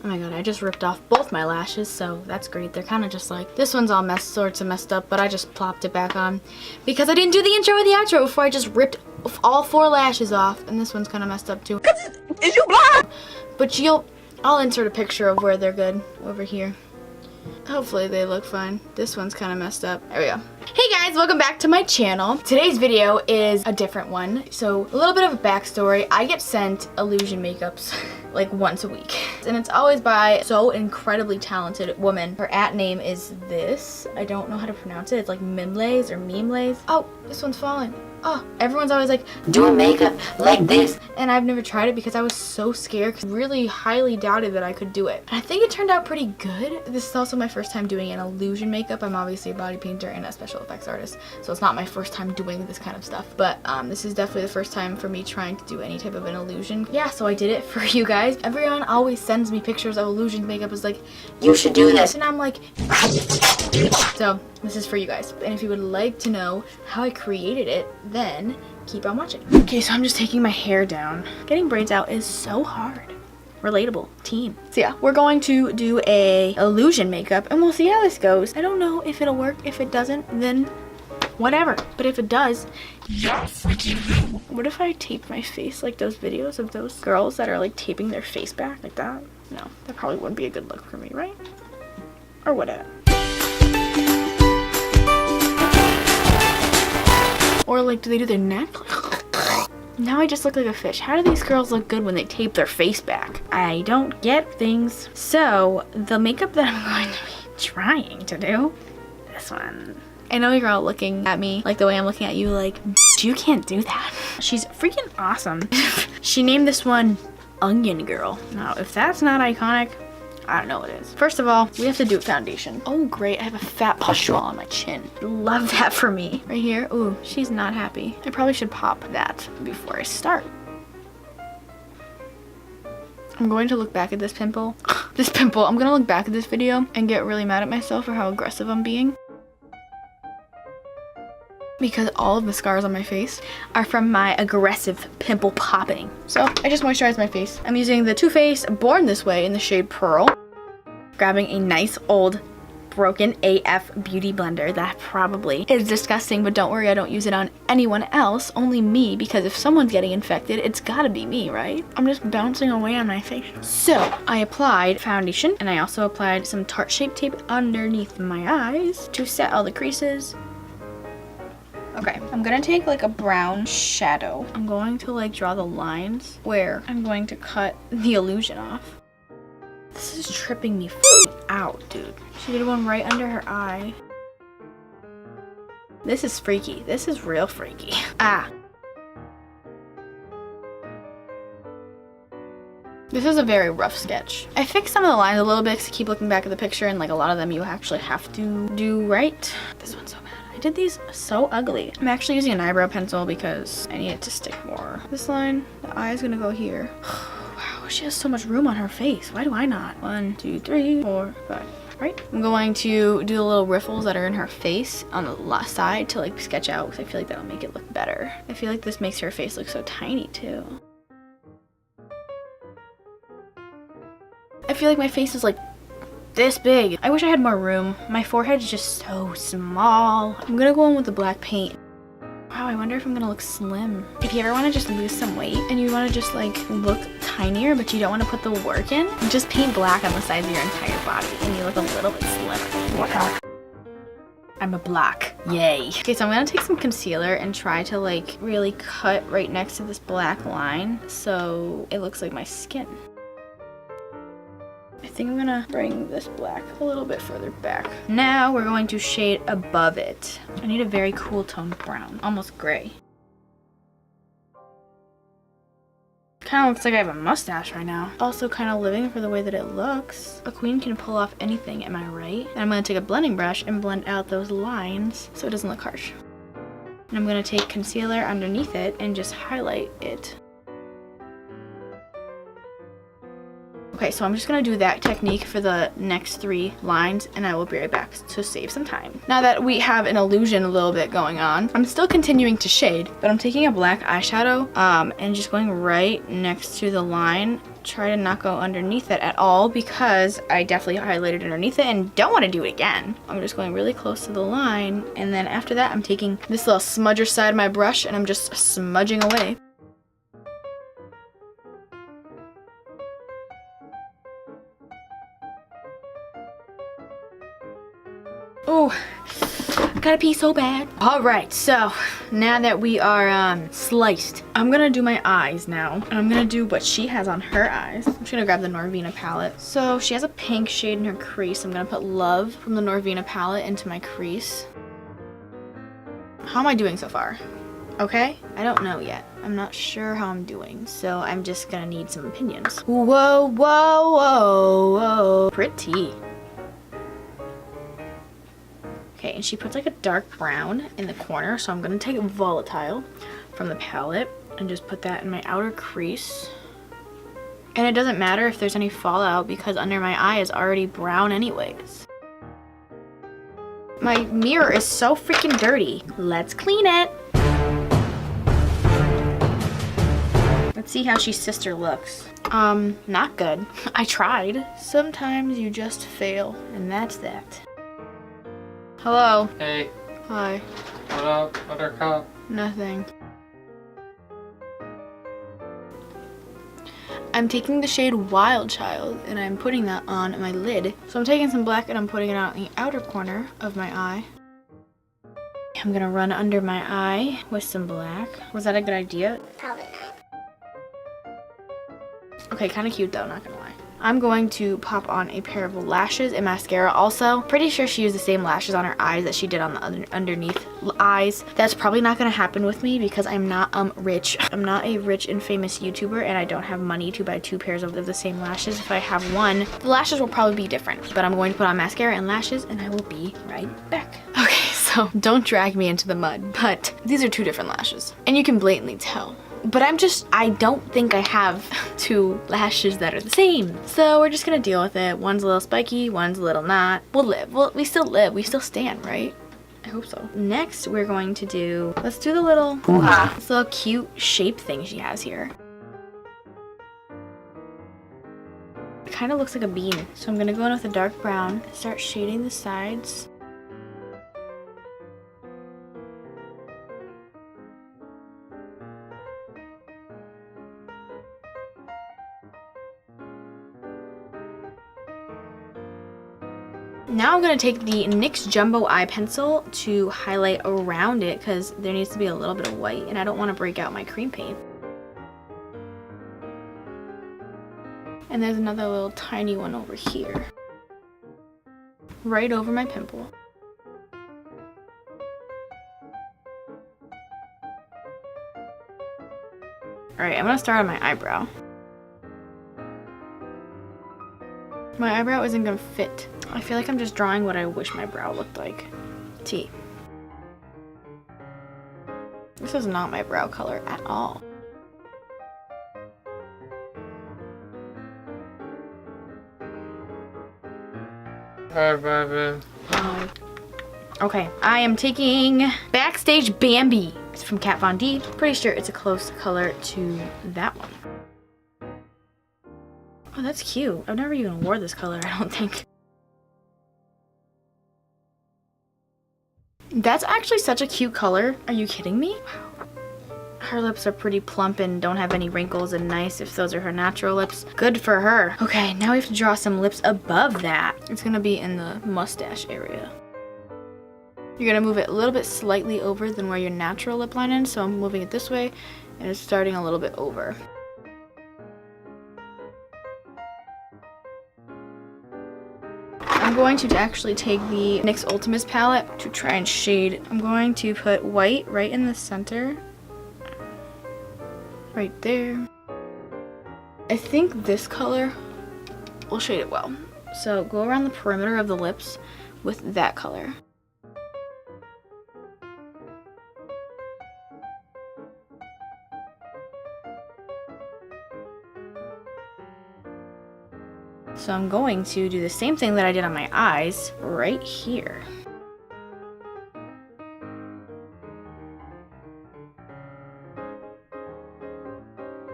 Oh my god, I just ripped off both my lashes, so that's great. They're kind of just like, this one's all sorts of messed up, but I just plopped it back on because I didn't do the intro or the outro before I just ripped all 4 lashes off, and this one's kind of messed up too. Is you blind? But I'll insert a picture of where they're good over here. Hopefully they look fine. This one's kind of messed up. There we go. Hey guys, welcome back to my channel. Today's video is a different one. So a little bit of a backstory. I get sent illusion makeups like once a week. And it's always by so incredibly talented woman. Her name is this. I don't know how to pronounce it. It's like Mimlays or Memelays. Oh, this one's falling. Oh, everyone's always like, Do a makeup like this. And I've never tried it because I was so scared, because I really highly doubted that I could do it. And I think it turned out pretty good. This is also my first time doing an illusion makeup. I'm obviously a body painter and a special effects artist, so it's not my first time doing this kind of stuff. But this is definitely the first time for me trying to do any type of an illusion. Yeah, so I did it for you guys. Everyone always sends me pictures of illusion makeup. Is like, You should do this. and I'm like, so this is for you guys. And if you would like to know how I created it, then keep on watching. Okay, so I'm just taking my hair down. Getting braids out is so hard. Relatable team. So yeah, we're going to do a illusion makeup and we'll see how this goes. I don't know if it'll work. If it doesn't, then whatever. But if it does, yes. What if I tape my face like those videos of those girls that are like taping their face back like that? No, that probably wouldn't be a good look for me, right? Or would it? Or like, do they do their neck? Now I just look like a fish. How do these girls look good when they tape their face back? I don't get things. So the makeup that I'm going to be trying to do, this one. I know you're all looking at me like the way I'm looking at you, like, you can't do that. She's freaking awesome. She named this one Onion Girl. Now, if that's not iconic, I don't know what it is. First of all, we have to do foundation. Oh great, I have a fat pustule on my chin. Love that for me. Right here, ooh, she's not happy. I probably should pop that before I start. I'm going to look back at this pimple. I'm gonna look back at this video and get really mad at myself for how aggressive I'm being. Because all of the scars on my face are from my aggressive pimple popping. So I just moisturized my face. I'm using the Too Faced Born This Way in the shade Pearl. Grabbing a nice old broken AF beauty blender that probably is disgusting, but don't worry, I don't use it on anyone else, only me, because if someone's getting infected, it's gotta be me, right? I'm just bouncing away on my face. So I applied foundation and I also applied some Tarte Shape Tape underneath my eyes to set all the creases. Okay, I'm gonna take like a brown shadow. I'm going to like draw the lines where I'm going to cut the illusion off. This is tripping me out, dude. She did one right under her eye. This is freaky. This is real freaky. Ah. This is a very rough sketch. I fixed some of the lines a little bit because I keep looking back at the picture and like a lot of them you actually have to do right. This one's so bad. I did these so ugly. I'm actually using an eyebrow pencil because I need it to stick more. This line, the eye is gonna go here. Wow, she has so much room on her face. Why do I not? 1, 2, 3, 4, 5. Right? I'm going to do the little riffles that are in her face on the left side to like sketch out because I feel like that'll make it look better. I feel like this makes her face look so tiny too. I feel like my face is like this big. I wish I had more room. My forehead is just so small. I'm gonna go in with the black paint. Wow, I wonder if I'm gonna look slim. If you ever wanna just lose some weight and you wanna just like look tinier but you don't wanna put the work in, just paint black on the sides of your entire body and you look a little bit slimmer. I'm a black. Yay. Okay, so I'm gonna take some concealer and try to like really cut right next to this black line so it looks like my skin. I think I'm gonna bring this black a little bit further back. Now we're going to shade above it. I need a very cool toned brown, almost gray. Kind of looks like I have a mustache right now. Also kind of living for the way that it looks. A queen can pull off anything, am I right? And I'm gonna take a blending brush and blend out those lines so it doesn't look harsh. And I'm gonna take concealer underneath it and just highlight it. Okay, so I'm just gonna do that technique for the next 3 lines and I will be right back to save some time. Now that we have an illusion a little bit going on, I'm still continuing to shade, but I'm taking a black eyeshadow and just going right next to the line try to not go underneath it at all because I definitely highlighted underneath it and don't want to do it again. I'm just going really close to the line, and then after that I'm taking this little smudger side of my brush and I'm just smudging away. Oh, gotta pee so bad. All right, so now that we are sliced, I'm gonna do my eyes now. And I'm gonna do what she has on her eyes. I'm just gonna grab the Norvina palette. So she has a pink shade in her crease. I'm gonna put Love from the Norvina palette into my crease. How am I doing so far? Okay? I don't know yet. I'm not sure how I'm doing, so I'm just gonna need some opinions. Whoa, whoa, whoa, whoa. Pretty. Okay, and she puts like a dark brown in the corner, so I'm gonna take Volatile from the palette and just put that in my outer crease. And it doesn't matter if there's any fallout because under my eye is already brown anyways. My mirror is so freaking dirty. Let's clean it. Let's see how she's sister looks. Not good. I tried. Sometimes you just fail, and that's that. Hello. Hey, Hi. what up, Buttercup? Nothing. I'm taking the shade Wild Child and I'm putting that on my lid. So I'm taking some black and I'm putting it on the outer corner of my eye. I'm gonna run under my eye with some black. Was that a good idea? Probably not. Okay, kind of cute though, not gonna lie. I'm going to pop on a pair of lashes and mascara also. Pretty sure she used the same lashes on her eyes that she did on the underneath eyes. That's probably not gonna happen with me because I'm not rich. I'm not a rich and famous YouTuber and I don't have money to buy 2 pairs of the same lashes. If I have one, the lashes will probably be different. But I'm going to put on mascara and lashes and I will be right back. Okay, so don't drag me into the mud, but these are 2 different lashes and you can blatantly tell. But I don't think I have 2 lashes that are the same. So we're just gonna deal with it. One's a little spiky, one's a little not. We'll live. We still live. We still stand, right? I hope so. Next, we're going to do, let's do the little, this little cute shape thing she has here. It kind of looks like a bean. So I'm gonna go in with a dark brown, start shading the sides. Now I'm going to take the NYX Jumbo Eye Pencil to highlight around it because there needs to be a little bit of white and I don't want to break out my cream paint. And there's another little tiny one over here. Right over my pimple. Alright, I'm going to start on my eyebrow. My eyebrow isn't going to fit. I feel like I'm just drawing what I wish my brow looked like. T. This is not my brow color at all. Hi, baby. Okay, I am taking Backstage Bambi. It's from Kat Von D. Pretty sure it's a close color to that one. Oh, that's cute. I've never even wore this color, I don't think. That's actually such a cute color. Are you kidding me? Wow. Her lips are pretty plump and don't have any wrinkles and nice if those are her natural lips. Good for her. Okay, now we have to draw some lips above that. It's gonna be in the mustache area. You're gonna move it a little bit slightly over than where your natural lip line is, so I'm moving it this way and it's starting a little bit over. I'm going to actually take the NYX Ultimus palette to try and shade. I'm going to put white right in the center. Right there. I think this color will shade it well. So go around the perimeter of the lips with that color. So I'm going to do the same thing that I did on my eyes right here.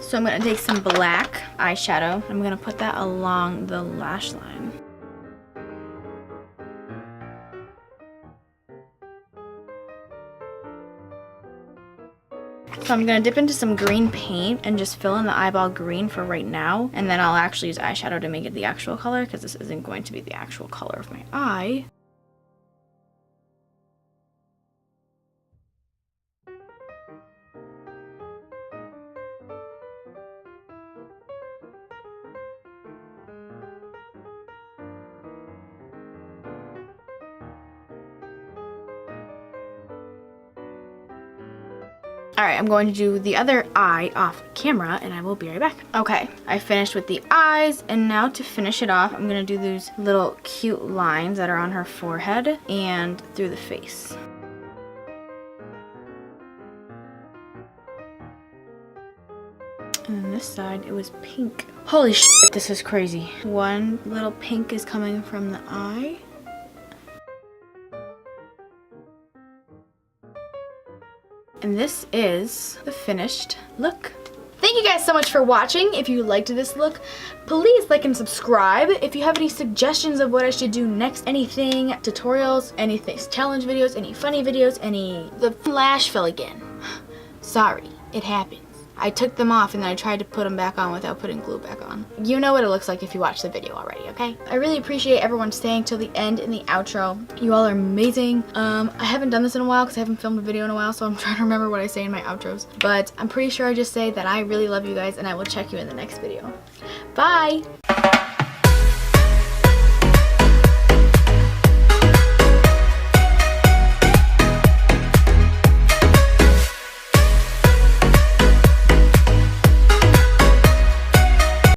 So I'm gonna take some black eyeshadow. I'm gonna put that along the lash line. So I'm gonna dip into some green paint and just fill in the eyeball green for right now. And then I'll actually use eyeshadow to make it the actual color because this isn't going to be the actual color of my eye. All right, I'm going to do the other eye off camera and I will be right back. Okay, I finished with the eyes, and now to finish it off, I'm gonna do those little cute lines that are on her forehead and through the face. And then this side, it was pink. Holy shit, this is crazy. One little pink is coming from the eye. And this is the finished look. Thank you guys so much for watching. If you liked this look, please like and subscribe. If you have any suggestions of what I should do next, anything, tutorials, anything, challenge videos, any funny videos, the lash fell again. Sorry, it happens. I took them off and then I tried to put them back on without putting glue back on. You know what it looks like if you watch the video already, okay? I really appreciate everyone staying till the end in the outro. You all are amazing. I haven't done this in a while because I haven't filmed a video in a while, so I'm trying to remember what I say in my outros. But I'm pretty sure I just say that I really love you guys and I will check you in the next video. Bye!